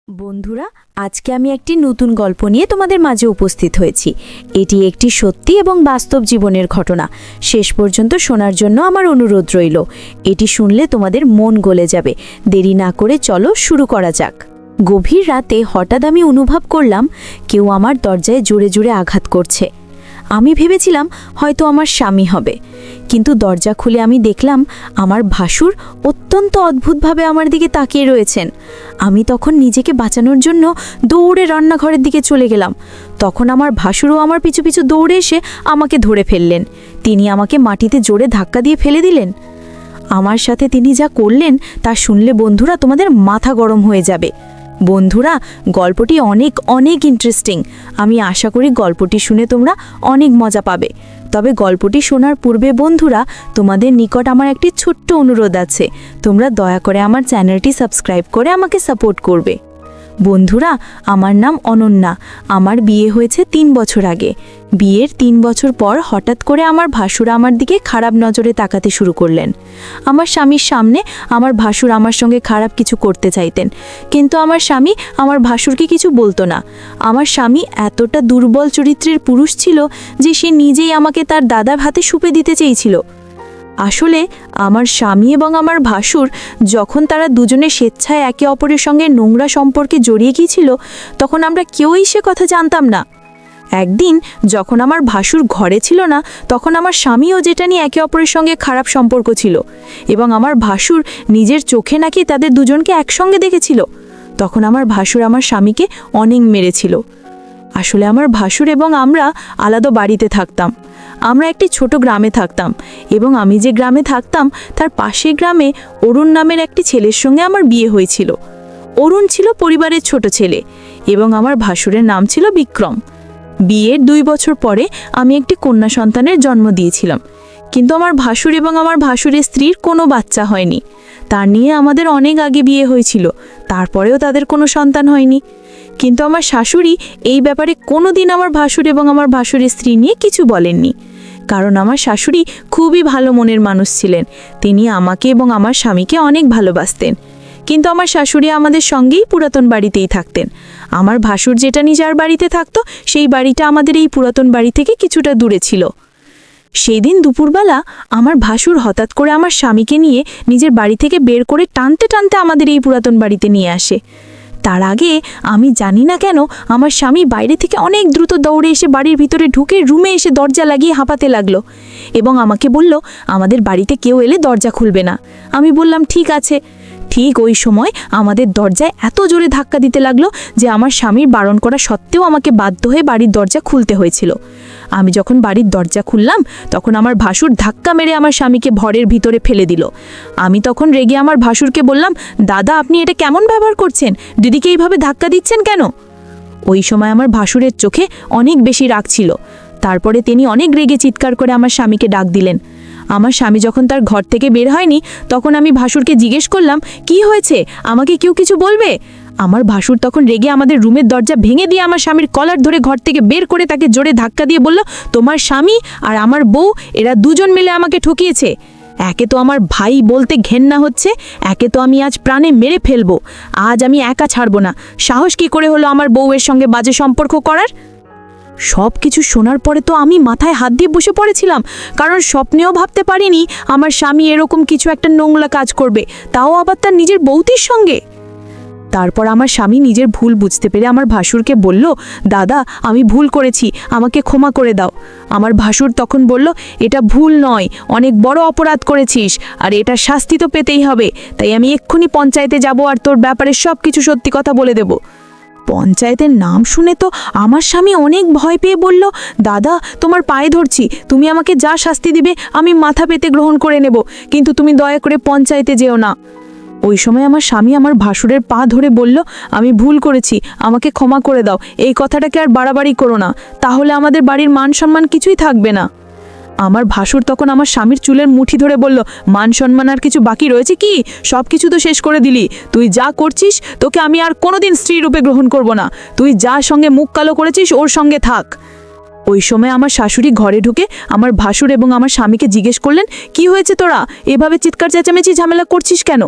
বন্ধুরা, আজকে আমি একটি নতুন গল্প নিয়ে তোমাদের মাঝে উপস্থিত হয়েছি। এটি একটি সত্যি এবং বাস্তব জীবনের ঘটনা। শেষ পর্যন্ত শোনার জন্য আমার অনুরোধ রইল। এটি শুনলে তোমাদের মন গলে যাবে। দেরি না করে চলো শুরু করা যাক। গভীর রাতে হঠাৎ আমি অনুভব করলাম কেউ আমার দরজায় জোরে জোরে আঘাত করছে। আমি ভেবেছিলাম হয়তো আমার স্বামী হবে, কিন্তু দরজা খুলে আমি দেখলাম আমার ভাসুর অত্যন্ত অদ্ভুতভাবে আমার দিকে তাকিয়ে রয়েছেন। আমি তখন নিজেকে বাঁচানোর জন্য দৌড়ে রান্নাঘরের দিকে চলে গেলাম। তখন আমার ভাসুরও আমার পিছু পিছু দৌড়ে এসে আমাকে ধরে ফেললেন। তিনি আমাকে মাটিতে জোরে ধাক্কা দিয়ে ফেলে দিলেন। আমার সাথে তিনি যা করলেন তা শুনলে বন্ধুরা তোমাদের মাথা গরম হয়ে যাবে। বন্ধুরা, গল্পটি অনেক অনেক ইন্টারেস্টিং। আমি আশা করি গল্পটি শুনে তোমরা অনেক মজা পাবে। তবে গল্পটি শোনার পূর্বে বন্ধুরা, তোমাদের নিকট আমার একটি ছোট্ট অনুরোধ আছে। তোমরা দয়া করে আমার চ্যানেলটি সাবস্ক্রাইব করে আমাকে সাপোর্ট করবে। বন্ধুরা, আমার নাম অনন্যা। আমার বিয়ে হয়েছে 3 বছর আগে। বিয়ের 3 বছর পর হঠাৎ করে আমার ভাসুর আমার দিকে খারাপ নজরে তাকাতে শুরু করলেন। আমার স্বামীর সামনে আমার ভাসুর আমার সঙ্গে খারাপ কিছু করতে চাইতেন, কিন্তু আমার স্বামী আমার ভাসুরকে কিছু বলতো না। আমার স্বামী এতটা দুর্বল চরিত্রের পুরুষ ছিল যে সে নিজেই আমাকে তার দাদার হাতে সুপে দিতে চেয়েছিল। আসলে আমার স্বামী এবং আমার ভাসুর যখন তারা দুজনে স্বেচ্ছায় একে অপরের সঙ্গে নোংরা সম্পর্কে জড়িয়ে গিয়েছিল, তখন আমরা কেউই সে কথা জানতাম না। একদিন যখন আমার ভাসুর ঘরে ছিল না, তখন আমার স্বামীও যেটা নিয়ে একে অপরের সঙ্গে খারাপ সম্পর্ক ছিল, এবং আমার ভাসুর নিজের চোখে নাকি তাদের দুজনকে একসঙ্গে দেখেছিল। তখন আমার ভাসুর আমার স্বামীকে অনেক মেরেছিল। আসলে আমার ভাসুর এবং আমরা আলাদা বাড়িতে থাকতাম। আমরা একটি ছোট গ্রামে থাকতাম, এবং আমি যে গ্রামে থাকতাম তার পাশের গ্রামে অরুণ নামের একটি ছেলের সঙ্গে আমার বিয়ে হয়েছিল। অরুণ ছিল পরিবারের ছোট ছেলে, এবং আমার ভাসুরের নাম ছিল বিক্রম। বিয়ের 2 বছর পরে আমি একটি কন্যা সন্তানের জন্ম দিয়েছিলাম, কিন্তু আমার ভাসুর এবং আমার ভাসুরের স্ত্রীর কোনো বাচ্চা হয়নি। তার নিয়ে আমাদের অনেক আগে বিয়ে হয়েছিল, তারপরেও তাদের কোনো সন্তান হয়নি। কিন্তু আমার শাশুড়ি এই ব্যাপারে কোনো দিন আমার ভাসুর এবং আমার ভাসুরের স্ত্রী নিয়ে কিছু বলেননি, কারণ আমার শাশুড়ি খুবই ভালো মনের মানুষ ছিলেন। তিনি আমাকে এবং আমার স্বামীকে অনেক ভালোবাসতেন। কিন্তু আমার শাশুড়ি আমাদের সঙ্গেই পুরাতন বাড়িতেই থাকতেন। আমার ভাসুর যেটা নিজের বাড়িতে থাকতো, সেই বাড়িটা আমাদের এই পুরাতন বাড়ি থেকে কিছুটা দূরে ছিল। সেই দিন দুপুরবেলা আমার ভাসুর হঠাৎ করে আমার স্বামীকে নিয়ে নিজের বাড়ি থেকে বের করে টানতে টানতে আমাদের এই পুরাতন বাড়িতে নিয়ে আসে। তার আগে আমি জানি না কেন আমার স্বামী বাইরে থেকে অনেক দ্রুত দৌড়ে এসে বাড়ির ভিতরে ঢুকে রুমে এসে দরজা লাগিয়ে হাঁপাতে লাগলো, এবং আমাকে বলল আমাদের বাড়িতে কেউ এলে দরজা খুলবে না। আমি বললাম ঠিক আছে। ঠিক ওই সময় আমাদের দরজায় এত জোরে ধাক্কা দিতে লাগলো যে আমার স্বামীর বারণ করা সত্ত্বেও আমাকে বাধ্য হয়ে বাড়ির দরজা খুলতে হয়েছিল। আমি যখন বাড়ির দরজা খুললাম, তখন আমার ভাসুর ধাক্কা মেরে আমার স্বামীকে ঘরের ভিতরে ফেলে দিল। আমি তখন রেগে আমার ভাসুরকে বললাম, দাদা আপনি এটা কেমন ব্যবহার করছেন? দিদিকে এইভাবে ধাক্কা দিচ্ছেন কেন? ওই সময় আমার ভাসুরের চোখে অনেক বেশি রাগ ছিল। তারপরে তিনি অনেক রেগে চিৎকার করে আমার স্বামীকে ডাক দিলেন। আমার স্বামী যখন তার ঘর থেকে বের হয়নি, তখন আমি ভাসুরকে জিজ্ঞেস করলাম, কি হয়েছে, আমাকে কেউ কিছু বলবে? আমার ভাসুর তখন রেগে আমাদের রুমের দরজা ভেঙে দিয়ে আমার স্বামীর কলার ধরে ঘর থেকে বের করে তাকে জোরে ধাক্কা দিয়ে বলল, তোমার স্বামী আর আমার বউ এরা দুজন মিলে আমাকে ঠকিয়েছে। একে তো আমার ভাই বলতে ঘেন্না হচ্ছে, একে তো আমি আজ প্রাণে মেরে ফেলবো। আজ আমি একা ছাড়বো না। সাহস কি করে হলো আমার বউয়ের সঙ্গে বাজে সম্পর্ক করার? সব কিছু শোনার পরে তো আমি মাথায় হাত দিয়ে বসে পড়েছিলাম, কারণ স্বপ্নেও ভাবতে পারিনি আমার স্বামী এরকম কিছু একটা নোংরা কাজ করবে, তাও আবার তার নিজের বউতির সঙ্গে। তারপর আমার স্বামী নিজের ভুল বুঝতে পেরে আমার ভাসুরকে বলল, দাদা আমি ভুল করেছি, আমাকে ক্ষমা করে দাও। আমার ভাসুর তখন বলল, এটা ভুল নয়, অনেক বড় অপরাধ করেছিস, আর এটা শাস্তি তো পেতেই হবে। তাই আমি এক্ষুনি পঞ্চায়েতে যাব আর তোর ব্যাপারে সব কিছু সত্যি কথা বলে দেব। পঞ্চায়েতের নাম শুনে তো আমার স্বামী অনেক ভয় পেয়ে বলল, দাদা তোমার পায়ে ধরছি, তুমি আমাকে যা শাস্তি দিবে আমি মাথা পেতে গ্রহণ করে নেব, কিন্তু তুমি দয়া করে পঞ্চায়েতে যেও না। ওই সময় আমার স্বামী আমার ভাসুরের পা ধরে বলল, আমি ভুল করেছি, আমাকে ক্ষমা করে দাও। এই কথাটাকে আর বাড়াবাড়ি করো না, তাহলে আমাদের বাড়ির মান সম্মান কিছুই থাকবে না। আমার ভাসুর তখন আমার স্বামীর চুলের মুঠি ধরে বলল, মান সম্মান আর কিছু বাকি রয়েছে কি? সব কিছু তো শেষ করে দিলি। তুই যা করছিস, তোকে আমি আর কোনোদিন স্ত্রী রূপে গ্রহণ করব না। তুই যার সঙ্গে মুখ কালো করেছিস ওর সঙ্গে থাক। ওই সময় আমার শাশুড়ি ঘরে ঢুকে আমার ভাসুর এবং আমার স্বামীকে জিজ্ঞেস করলেন, কি হয়েছে তোরা? এভাবে চিৎকার চেঁচামেচি ঝামেলা করছিস কেন?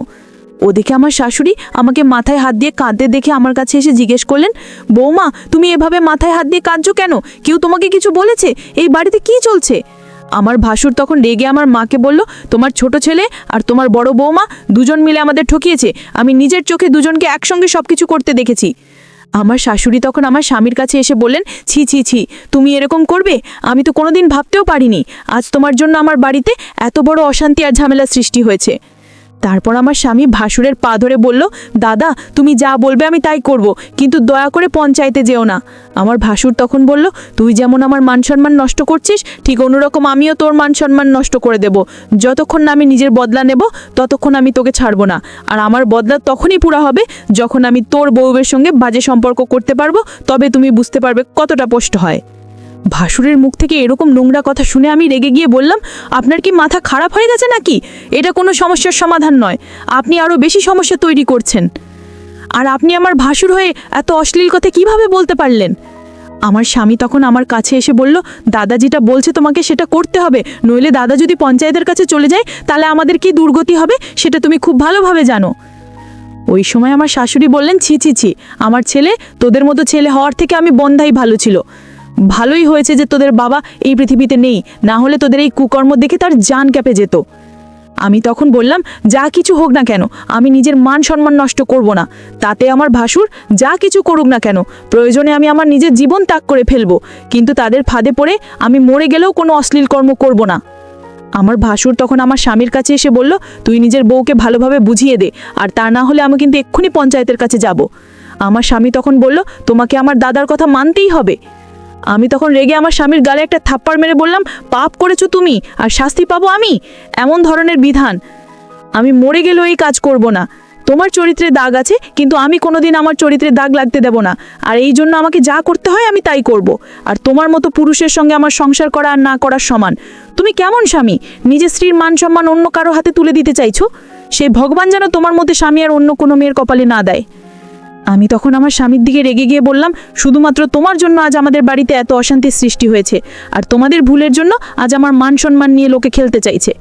ওদিকে আমার শাশুড়ি আমাকে মাথায় হাত দিয়ে কাঁদতে দেখে আমার কাছে এসে জিজ্ঞেস করলেন, বৌমা তুমি এভাবে মাথায় হাত দিয়ে কাঁদছো কেন? কেউ তোমাকে কিছু বলেছে? এই বাড়িতে কি চলছে? আমার ভাসুর তখন রেগে আমার মাকে বলল, তোমার ছোট ছেলে আর তোমার বড় বৌমা দুজন মিলে আমাদের ঠকিয়েছে। আমি নিজের চোখে দুজনকে একসঙ্গে সবকিছু করতে দেখেছি। আমার শাশুড়ি তখন আমার স্বামীর কাছে এসে বললেন, ছি ছি ছি, তুমি এরকম করবে? আমি তো কোনোদিন ভাবতেও পারিনি আজ তোমার জন্য আমার বাড়িতে এত বড় অশান্তি আর ঝামেলা সৃষ্টি হয়েছে। তারপর আমার স্বামী ভাসুরের পা ধরে বলল, দাদা তুমি যা বলবে আমি তাই করব, কিন্তু দয়া করে পঞ্চায়েতে যেও না। আমার ভাসুর তখন বলল, তুই যেমন আমার মান সম্মান নষ্ট করছিস, ঠিক অন্যরকম আমিও তোর মান সম্মান নষ্ট করে দেব। যতক্ষণ না আমি নিজের বদলা নেব ততক্ষণ আমি তোকে ছাড়বো না। আর আমার বদলা তখনই পুরা হবে যখন আমি তোর বউয়ের সঙ্গে বাজে সম্পর্ক করতে পারবো, তবে তুমি বুঝতে পারবে কতটা কষ্ট হয়। ভাসুরের মুখ থেকে এরকম নোংরা কথা শুনে আমি রেগে গিয়ে বললাম, আপনার কি মাথা খারাপ হয়ে গেছে নাকি? এটা কোনো সমস্যার সমাধান নয়, আপনি আরও বেশি সমস্যা তৈরি করছেন। আর আপনি আমার ভাসুর হয়ে এত অশ্লীল কথা কিভাবে বলতে পারলেন? আমার স্বামী তখন আমার কাছে এসে বলল, দাদা যেটা বলছে তোমাকে সেটা করতে হবে, নইলে দাদা যদি পঞ্চায়েতের কাছে চলে যায় তাহলে আমাদের কি দুর্গতি হবে সেটা তুমি খুব ভালোভাবে জানো। ওই সময় আমার শাশুড়ি বললেন, ছি ছি ছি, আমার ছেলে তোদের মতো ছেলে হওয়ার থেকে আমি বন্ধাই ভালো ছিল। ভালোই হয়েছে যে তোদের বাবা এই পৃথিবীতে নেই, না হলে তোদের এই কুকর্ম দেখে তার জান কেঁপে যেত। আমি তখন বললাম, যা কিছু হোক না কেন আমি নিজের মান সম্মান নষ্ট করব না। তাতে আমার ভাসুর যা কিছু করুক না কেন, প্রয়োজনে আমি আমার নিজের জীবন ত্যাগ করে ফেলবো, কিন্তু তাদের ফাঁদে পড়ে আমি মরে গেলেও কোনো অশ্লীল কর্ম করব না। আমার ভাসুর তখন আমার স্বামীর কাছে এসে বলল, তুই নিজের বউকে ভালোভাবে বুঝিয়ে দে, আর তা না হলে আমি কিন্তু এক্ষুনি পঞ্চায়েতের কাছে যাব। আমার স্বামী তখন বলল, তোমাকে আমার দাদার কথা মানতেই হবে। আমি তখন রেগে আমার স্বামীর গালে একটা থাপ্পড় মেরে বললাম, পাপ করেছো তুমি আর শাস্তি পাবো আমি? এমন ধরনের বিধান? আমি মরে গেলেও এই কাজ করব না। তোমার চরিত্রে দাগ আছে, কিন্তু আমি কোনোদিন আমার চরিত্রে দাগ লাগতে দেব না। আর এই জন্য আমাকে যা করতে হয় আমি তাই করব। আর তোমার মতো পুরুষের সঙ্গে আমার সংসার করা আর না করার সমান। তুমি কেমন স্বামী, নিজের স্ত্রীর মান সম্মান অন্য কারো হাতে তুলে দিতে চাইছো? সেই ভগবান যেন তোমার মধ্যে স্বামী আর অন্য কোনো মেয়ের কপালে না দেয়। আমি তখন আমার স্বামীর দিকে রেগে গিয়ে বললাম, শুধুমাত্র তোমার জন্য আজ আমাদের বাড়িতে এত অশান্তির সৃষ্টি হয়েছে, আর তোমাদের ভুলের জন্য আজ আমার মান সম্মান নিয়ে লোকে খেলতে চাইছে।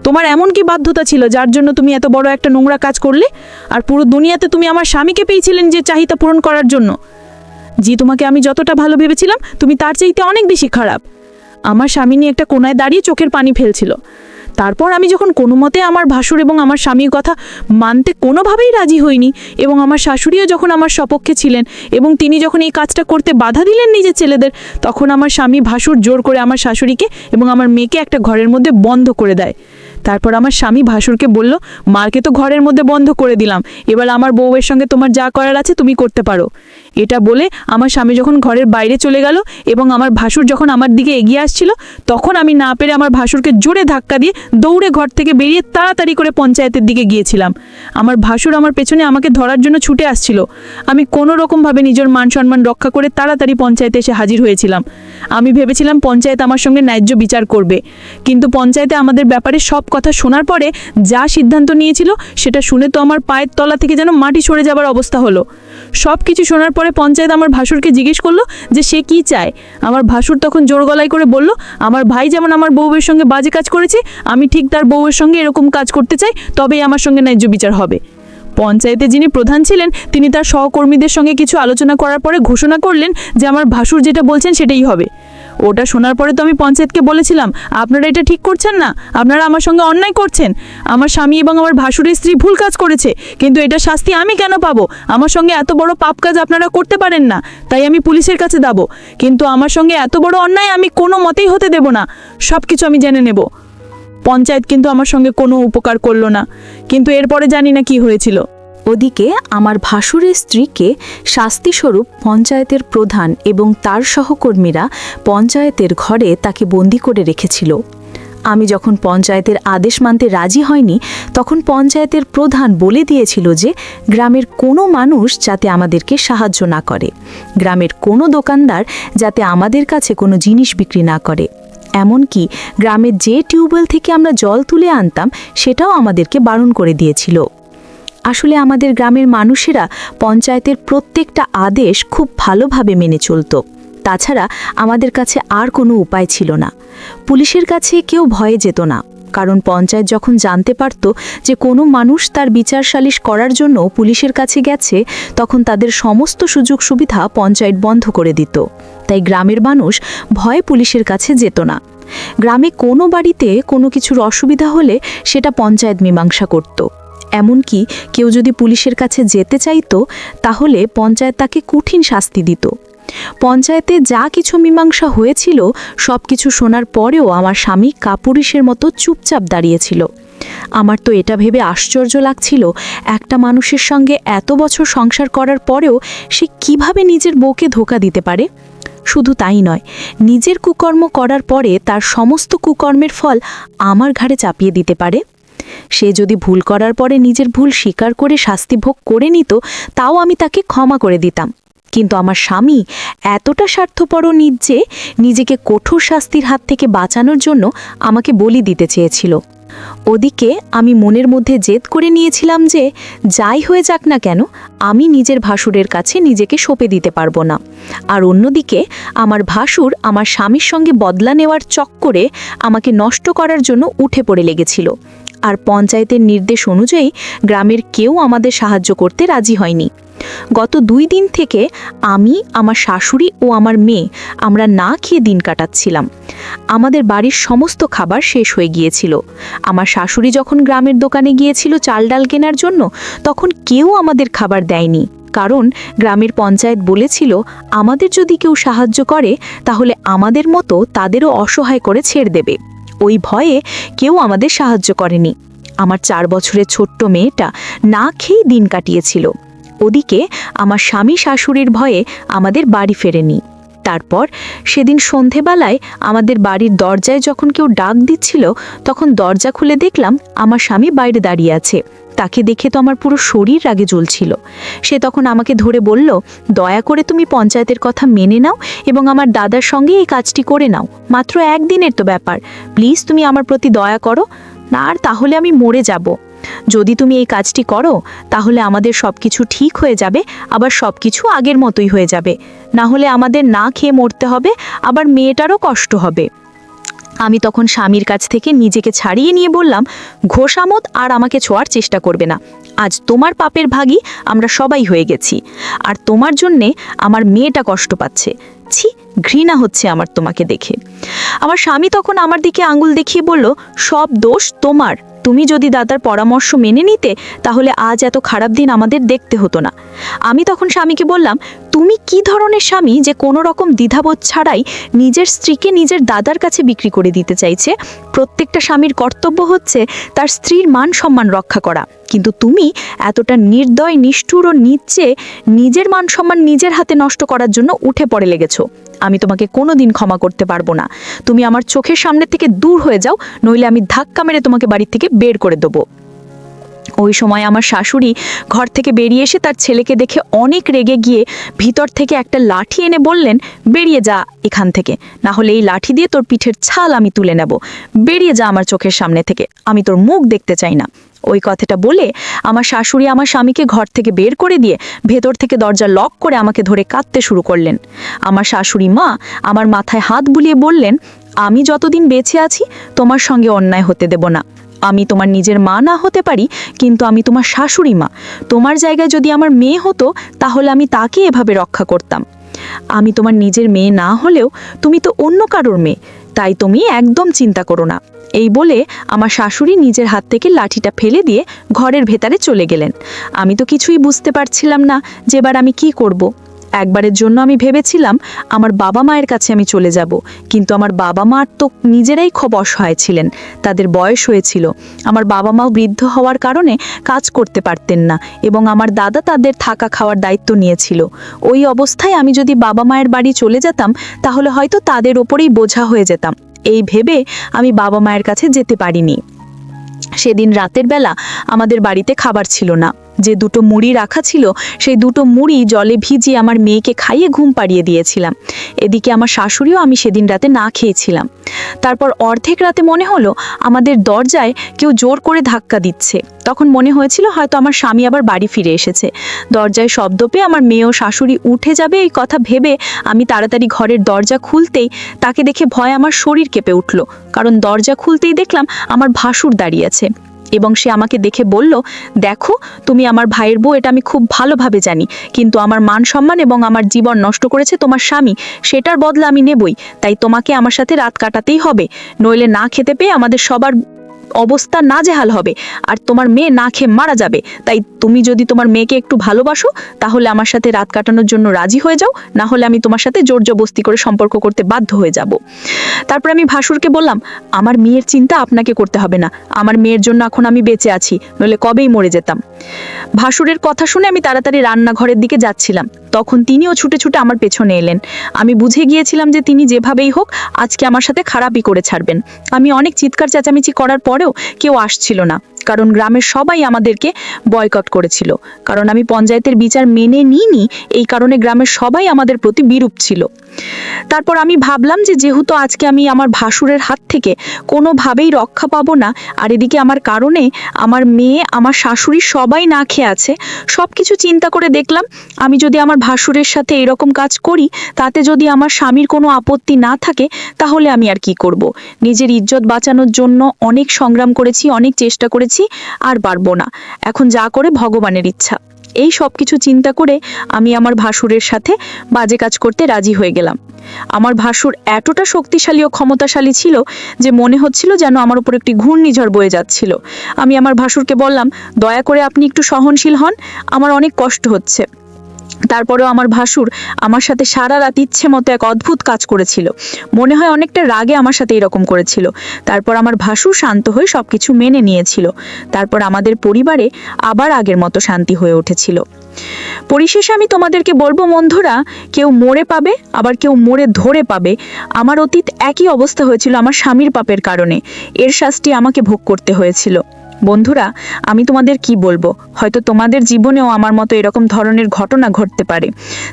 তোমার এমন কি বাধ্যতা ছিল যার জন্য তুমি এত বড় একটা নোংরা কাজ করলে? আর পুরো দুনিয়াতে তুমি আমার স্বামীকে পেয়েছিলেন যে চাহিদা পূরণ করার জন্য। জি, তোমাকে আমি যতটা ভালো ভেবেছিলাম তুমি তার চাইতে অনেক বেশি খারাপ। আমার স্বামী নিয়ে একটা কোনায় দাঁড়িয়ে চোখের পানি ফেলছিল। তারপর আমি যখন কোনো মতে আমার ভাসুর এবং আমার স্বামীর কথা মানতে কোনোভাবেই রাজি হইনি, এবং আমার শাশুড়িও যখন আমার সপক্ষে ছিলেন এবং তিনি যখন এই কাজটা করতে বাধা দিলেন নিজের ছেলেদের, তখন আমার স্বামী ভাসুর জোর করে আমার শাশুড়িকে এবং আমার মেয়েকে একটা ঘরের মধ্যে বন্ধ করে দেয়। তারপর আমার স্বামী ভাসুরকে বলল, মারকে তো ঘরের মধ্যে বন্ধ করে দিলাম, এবার আমার বউয়ের সঙ্গে তোমার যা করার আছে তুমি করতে পারো। এটা বলে আমার স্বামী যখন ঘরের বাইরে চলে গেল এবং আমার ভাসুর যখন আমার দিকে এগিয়ে আসছিল, তখন আমি না পেরে আমার ভাসুরকে জোরে ধাক্কা দিয়ে দৌড়ে ঘর থেকে বেরিয়ে তাড়াতাড়ি করে পঞ্চায়েতের দিকে গিয়েছিলাম। আমার ভাসুর আমার পেছনে আমাকে ধরার জন্য ছুটে আসছিল। আমি কোনো রকমভাবে নিজের মান সম্মান রক্ষা করে তাড়াতাড়ি পঞ্চায়েতে এসে হাজির হয়েছিলাম। আমি ভেবেছিলাম পঞ্চায়েত আমার সঙ্গে ন্যায্য বিচার করবে, কিন্তু পঞ্চায়েতে আমাদের ব্যাপারে সব কথা শোনার পরে যা সিদ্ধান্ত নিয়েছিল সেটা শুনে তো আমার পায়ের তলা থেকে যেন মাটি সরে যাবার অবস্থা হলো। সব কিছু শোনার পরে পঞ্চায়েত আমার ভাসুরকে জিজ্ঞেস করলো যে সে কি চায়। আমার ভাসুর তখন জোর গলায় করে বলল, আমার ভাই যেমন আমার বউয়ের সঙ্গে বাজে কাজ করেছে, আমি ঠিক তার বউয়ের সঙ্গে এরকম কাজ করতে চাই, তবেই আমার সঙ্গে ন্যায্য বিচার হবে। পঞ্চায়েতে যিনি প্রধান ছিলেন তিনি তার সহকর্মীদের সঙ্গে কিছু আলোচনা করার পরে ঘোষণা করলেন যে আমার ভাসুর যেটা বলছেন সেটাই হবে। ওটা শোনার পরে তো আমি পঞ্চায়েতকে বলেছিলাম, আপনারা এটা ঠিক করছেন না, আপনারা আমার সঙ্গে অন্যায় করছেন। আমার স্বামী এবং আমার ভাসুরের স্ত্রী ভুল কাজ করেছে, কিন্তু এটা শাস্তি আমি কেন পাবো? আমার সঙ্গে এত বড় পাপ কাজ আপনারা করতে পারেন না, তাই আমি পুলিশের কাছে যাব। কিন্তু আমার সঙ্গে এত বড় অন্যায় আমি কোনো মতেই হতে দেব না, সব কিছু আমি জেনে নেব। পঞ্চায়েত কিন্তু আমার সঙ্গে কোনো উপকার করলো না, কিন্তু এরপরে জানি না কি হয়েছিল। ওদিকে আমার ভাসুরের স্ত্রীকে শাস্তিস্বরূপ পঞ্চায়েতের প্রধান এবং তার সহকর্মীরা পঞ্চায়েতের ঘরে তাকে বন্দি করে রেখেছিল। আমি যখন পঞ্চায়েতের আদেশ মানতে রাজি হয়নি, তখন পঞ্চায়েতের প্রধান বলে দিয়েছিল যে গ্রামের কোনো মানুষ যাতে আমাদেরকে সাহায্য না করে, গ্রামের কোনো দোকানদার যাতে আমাদের কাছে কোনো জিনিস বিক্রি না করে, এমনকি গ্রামের যে টিউবওয়েল থেকে আমরা জল তুলে আনতাম সেটাও আমাদেরকে বারণ করে দিয়েছিল। আসলে আমাদের গ্রামের মানুষেরা পঞ্চায়েতের প্রত্যেকটা আদেশ খুব ভালোভাবে মেনে চলত। তাছাড়া আমাদের কাছে আর কোনো উপায় ছিল না। পুলিশের কাছে কেউ ভয়ে যেত না, কারণ পঞ্চায়েত যখন জানতে পারত যে কোনো মানুষ তার বিচার সালিশ করার জন্য পুলিশের কাছে গেছে, তখন তাদের সমস্ত সুযোগ সুবিধা পঞ্চায়েত বন্ধ করে দিত। তাই গ্রামের মানুষ ভয়ে পুলিশের কাছে যেত না। গ্রামে কোনো বাড়িতে কোনো কিছুর অসুবিধা হলে সেটা পঞ্চায়েত মীমাংসা করত। এমনকি কেউ যদি পুলিশের কাছে যেতে চাইতো, তাহলে পঞ্চায়েত তাকে কঠিন শাস্তি দিত। পঞ্চায়েতে যা কিছু মীমাংসা হয়েছিল সব কিছু শোনার পরেও আমার স্বামী কাপুরুষের মতো চুপচাপ দাঁড়িয়েছিল। আমার তো এটা ভেবে আশ্চর্য লাগছিল, একটা মানুষের সঙ্গে এত বছর সংসার করার পরেও সে কিভাবে নিজের বউকে ধোঁকা দিতে পারে। শুধু তাই নয়, নিজের কুকর্ম করার পরে তার সমস্ত কুকর্মের ফল আমার ঘাড়ে চাপিয়ে দিতে পারে। সে যদি ভুল করার পরে নিজের ভুল স্বীকার করে শাস্তি ভোগ করে নিত, তাও আমি তাকে ক্ষমা করে দিতাম। কিন্তু আমার স্বামী এতটা স্বার্থপর যে নিজেকে কঠোর শাস্তির হাত থেকে বাঁচানোর জন্য আমাকে বলি দিতে চেয়েছিল। ওদিকে আমি মনের মধ্যে জেদ করে নিয়েছিলাম যে যাই হয়ে যাক না কেন, আমি নিজের ভাসুরের কাছে নিজেকে সঁপে দিতে পারবো না। আর অন্যদিকে আমার ভাসুর আমার স্বামীর সঙ্গে বদলা নেওয়ার চক্করে আমাকে নষ্ট করার জন্য উঠে পড়ে লেগেছিল। আর পঞ্চায়েতের নির্দেশ অনুযায়ী গ্রামের কেউ আমাদের সাহায্য করতে রাজি হয়নি। গত 2 দিন থেকে আমি, আমার শাশুড়ি ও আমার মেয়ে আমরা না খেয়ে দিন কাটাচ্ছিলাম। আমাদের বাড়ির সমস্ত খাবার শেষ হয়ে গিয়েছিল। আমার শাশুড়ি যখন গ্রামের দোকানে গিয়েছিল চাল ডাল কেনার জন্য, তখন কেউ আমাদের খাবার দেয়নি। কারণ গ্রামের পঞ্চায়েত বলেছিল আমাদের যদি কেউ সাহায্য করে তাহলে আমাদের মতো তাদেরও অসহায় করে ছেড়ে দেবে। ওই ভয়ে কেউ আমাদের সাহায্য করেনি। আমার 4 বছরের ছোট্ট মেয়েটা না খেয়ে দিন কাটিয়েছিল। ওদিকে আমার স্বামী শাশুড়ির ভয়ে আমাদের বাড়ি ফেরেনি। তারপর সেদিন সন্ধেবেলায় আমাদের বাড়ির দরজায় যখন কেউ ডাক দিচ্ছিল, তখন দরজা খুলে দেখলাম আমার স্বামী বাইরে দাঁড়িয়ে আছে। তাকে দেখে তো আমার পুরো শরীর রাগে জ্বলছিল। সে তখন আমাকে ধরে বলল, দয়া করে তুমি পঞ্চায়েতের কথা মেনে নাও এবং আমার দাদার সঙ্গে এই কাজটি করে নাও। মাত্র 1 দিনের তো ব্যাপার, প্লিজ তুমি আমার প্রতি দয়া করো না, আর তাহলে আমি মরে যাব। যদি তুমি এই কাজটি করো তাহলে আমাদের সব কিছু ঠিক হয়ে যাবে, আবার সব কিছু আগের মতোই হয়ে যাবে। না হলে আমাদের না খেয়ে মরতে হবে, আবার মেয়েটারও কষ্ট হবে। আমি তখন স্বামীর কাছ থেকে নিজেকে ছাড়িয়ে নিয়ে বললাম, ঘোষামত আর আমাকে ছোঁয়ার চেষ্টা করবে না। আজ তোমার পাপের ভাগী আমরা সবাই হয়ে গেছি, আর তোমার জন্যে আমার মেয়েটা কষ্ট পাচ্ছে। ছি, ঘৃণা হচ্ছে আমার তোমাকে দেখে। আমার স্বামী তখন আমার দিকে আঙুল দেখিয়ে বলল, সব দোষ তোমার। তুমি যদি দাদার পরামর্শ মেনে নিতে তাহলে আজ এত খারাপ দিন আমাদের দেখতে হতো না। আমি তখন স্বামীকে বললাম, তুমি কি ধরনের স্বামী যে কোনো রকম দ্বিধাবোধ ছাড়াই নিজের স্ত্রীকে নিজের দাদার কাছে বিক্রি করে দিতে চাইছে? প্রত্যেকটা স্বামীর কর্তব্য হচ্ছে তার স্ত্রীর মান সম্মান রক্ষা করা, কিন্তু তুমি এতটা নির্দয়, নিষ্ঠুর ও নিচে নিজের মান সম্মান নিজের হাতে নষ্ট করার জন্য উঠে পড়ে লেগেছো। আমি তোমাকে কোনোদিন ক্ষমা করতে পারবো না। তুমি আমার চোখের সামনে থেকে দূর হয়ে যাও, নইলে আমি ধাক্কা মেরে তোমাকে বাড়ি থেকে বের করে দেবো। ওই সময় আমার শাশুড়ি ঘর থেকে বেরিয়ে এসে তার ছেলেকে দেখে অনেক রেগে গিয়ে ভিতর থেকে একটা লাঠি এনে বললেন, বেরিয়ে যা এখান থেকে, না হলে এই লাঠি দিয়ে তোর পিঠের ছাল আমি তুলে নেব। বেরিয়ে যা আমার চোখের সামনে থেকে, আমি তোর মুখ দেখতে চাই না। ওই কথাটা বলে আমার শাশুড়ি আমার স্বামীকে ঘর থেকে বের করে দিয়ে ভেতর থেকে দরজা লক করে আমাকে ধরে কাঁদতে শুরু করলেন। আমার শাশুড়ি মা আমার মাথায় হাত বুলিয়ে বললেন, আমি যতদিন বেঁচে আছি তোমার সঙ্গে অন্যায় হতে দেব না। আমি তোমার নিজের মা না হতে পারি, কিন্তু আমি তোমার শাশুড়ি মা। তোমার জায়গায় যদি আমার মেয়ে হতো তাহলে আমি তাকে এভাবে রক্ষা করতাম। আমি তোমার নিজের মেয়ে না হলেও তুমি তো অন্য কারোর মেয়ে, তাই তুমি একদম চিন্তা করো না। এই বলে আমার শাশুড়ি নিজের হাত থেকে লাঠিটা ফেলে দিয়ে ঘরের ভেতরে চলে গেলেন। আমি তো কিছুই বুঝতে পারছিলাম না যে এবার আমি কি করব। একবারের জন্য আমি ভেবেছিলাম আমার বাবা মায়ের কাছে আমি চলে যাব, কিন্তু আমার বাবা মা তো নিজেরাই খুব অসহায় ছিলেন, তাদের বয়স হয়েছিল। আমার বাবা মাও বৃদ্ধ হওয়ার কারণে কাজ করতে পারতেন না, এবং আমার দাদা তাদের থাকা খাওয়ার দায়িত্ব নিয়েছিল। ওই অবস্থায় আমি যদি বাবা মায়ের বাড়ি চলে যেতাম তাহলে হয়তো তাদের ওপরেই বোঝা হয়ে যেতাম। এই ভেবে আমি বাবা মায়ের কাছে যেতে পারিনি। সেদিন রাতের বেলা আমাদের বাড়িতে খাবার ছিল না। যে দুটো মুড়ি রাখা ছিল সেই দুটো মুড়ি জলে ভিজিয়ে আমার মেয়েকে খাইয়ে ঘুম পাড়িয়ে দিয়েছিলাম। এদিকে আমার শাশুড়িও আমি সেদিন রাতে না খেয়েছিলাম। তারপর অর্ধেক রাতে মনে হলো আমাদের দরজায় কেউ জোর করে ধাক্কা দিচ্ছে। তখন মনে হয়েছিল হয়তো আমার স্বামী আবার বাড়ি ফিরে এসেছে। দরজায় শব্দ পেয়ে আমার মেয়ে ও শাশুড়ি উঠে যাবে এই কথা ভেবে আমি তাড়াতাড়ি ঘরের দরজা খুলতেই তাকে দেখে ভয় আমার শরীর কেঁপে উঠল। কারণ দরজা খুলতেই দেখলাম আমার ভাসুর দাঁড়িয়ে আছে এবং সে আমাকে দেখে বলল, দেখো তুমি আমার ভাইয়ের বউ, এটা আমি খুব ভালোভাবে জানি, কিন্তু আমার মান সম্মান এবং আমার জীবন নষ্ট করেছে তোমার স্বামী, সেটার বদলা আমি নেবই। তাই তোমাকে আমার সাথে রাত কাটাতেই হবে, নইলে না খেতে পেয়ে আমাদের সবার অবস্থা নাজেহাল হবে আর তোমার মেয়ে না খেয়ে মারা যাবে। তাই তুমি যদি তোমার মেয়েকে একটু ভালোবাসো তাহলে আমার সাথে রাত কাটানোর জন্য রাজি হয়ে যাও, না হলে আমি তোমার সাথে জোর জবস্তি করে সম্পর্ক করতে বাধ্য হয়ে যাব। তারপর আমি ভাসুরকে বললাম, আমার মেয়ের চিন্তা আপনাকে করতে হবে না, আমার মেয়ের জন্য এখন আমি বেঁচে আছি, নইলে কবেই মরে যেতাম। ভাসুরের কথা শুনে আমি তাড়াতাড়ি রান্নাঘরের দিকে যাচ্ছিলাম, তখন তিনিও ছুটে ছুটে আমার পেছনে এলেন। আমি বুঝে গিয়েছিলাম যে তিনি যেভাবেই হোক আজকে আমার সাথে খারাপই করে ছাড়বেন। আমি অনেক চিৎকার চেঁচামেচি করার পরেও কেউ আসছিল না, কারণ গ্রামের সবাই আমাদেরকে বয়কট করেছিল। কারণ আমি পঞ্চায়েতের বিচার মেনে নিইনি, এই কারণে গ্রামের সবাই আমাদের প্রতি বিরূপ ছিল। তারপর আমি ভাবলাম যে যেহেতু আজকে আমি আমার ভাসুরের হাত থেকে কোনোভাবেই রক্ষা পাবো না, আর এদিকে আমার কারণে আমার মেয়ে, আমার শাশুড়ি সবাই না খেয়ে আছে, সব কিছু চিন্তা করে দেখলাম আমি যদি আমার ভাসুরের সাথে এরকম কাজ করি, তাতে যদি আমার স্বামীর কোনো আপত্তি না থাকে, তাহলে আমি আর কি করব। নিজের ইজ্জত বাঁচানোর জন্য অনেক সংগ্রাম করেছি, অনেক চেষ্টা করেছি, আর পারবো না। এখন যা করে ভগবানের ইচ্ছা। এই সব কিছু চিন্তা করে আমি আমার ভাসুরের সাথে বাজে কাজ করতে রাজি হয়ে গেলাম। আমার ভাসুর এতটা শক্তিশালী ও ক্ষমতাশালী ছিল যে মনে হচ্ছিল যেন আমার উপর একটি ঘূর্ণিঝড় বয়ে যাচ্ছিল। আমি আমার ভাসুরকে বললাম, দয়া করে আপনি একটু সহনশীল হন, আমার অনেক কষ্ট হচ্ছে। তারপরেও আমার ভাসুর আমার সাথে সারা রাত ইচ্ছে মতো এক অদ্ভুত কাজ করেছিল। মনে হয় অনেকটা রাগে আমার সাথে এরকম করেছিল। তারপর আমার ভাসুর শান্ত হয়ে সবকিছু মেনে নিয়েছিল। তারপর আমাদের পরিবারে আবার আগের মতো শান্তি হয়ে উঠেছিল। পরিশেষে আমি তোমাদেরকে বলবো বন্ধুরা, কেউ মরে পাবে, আবার কেউ মরে ধরে পাবে। আমার অতীত একই অবস্থা হয়েছিল আমার স্বামীর পাপের কারণে, এর শাস্তি আমাকে ভোগ করতে হয়েছিল। বন্ধুরা, আমি তোমাদের কি বলবো, হয়তো তোমাদের জীবনেও আমার মতো এরকম ধরনের ঘটনা ঘটতে পারে।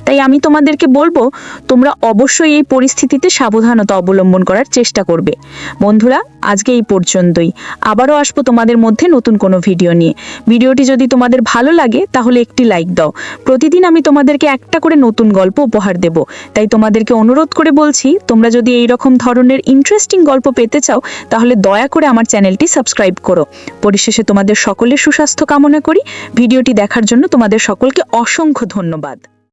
তাই আমি তোমাদেরকে বলবো, তোমরা অবশ্যই এই পরিস্থিতিতে সাবধানতা অবলম্বন করার চেষ্টা করবে। বন্ধুরা, আজকে এই পর্যন্তই। আবারও আসবো তোমাদের মধ্যে নতুন কোনো ভিডিও নিয়ে। ভিডিওটি যদি তোমাদের ভালো লাগে তাহলে একটি লাইক দাও। প্রতিদিন আমি তোমাদেরকে একটা করে নতুন গল্প উপহার দেব। তাই তোমাদেরকে অনুরোধ করে বলছি, তোমরা যদি এই রকম ধরনের ইন্টারেস্টিং গল্প পেতে চাও তাহলে দয়া করে আমার চ্যানেলটি সাবস্ক্রাইব করো। পরিশেষে তোমাদের সকলের সুস্বাস্থ্য কামনা করি। ভিডিওটি দেখার জন্য তোমাদের সকলকে অসংখ্য ধন্যবাদ।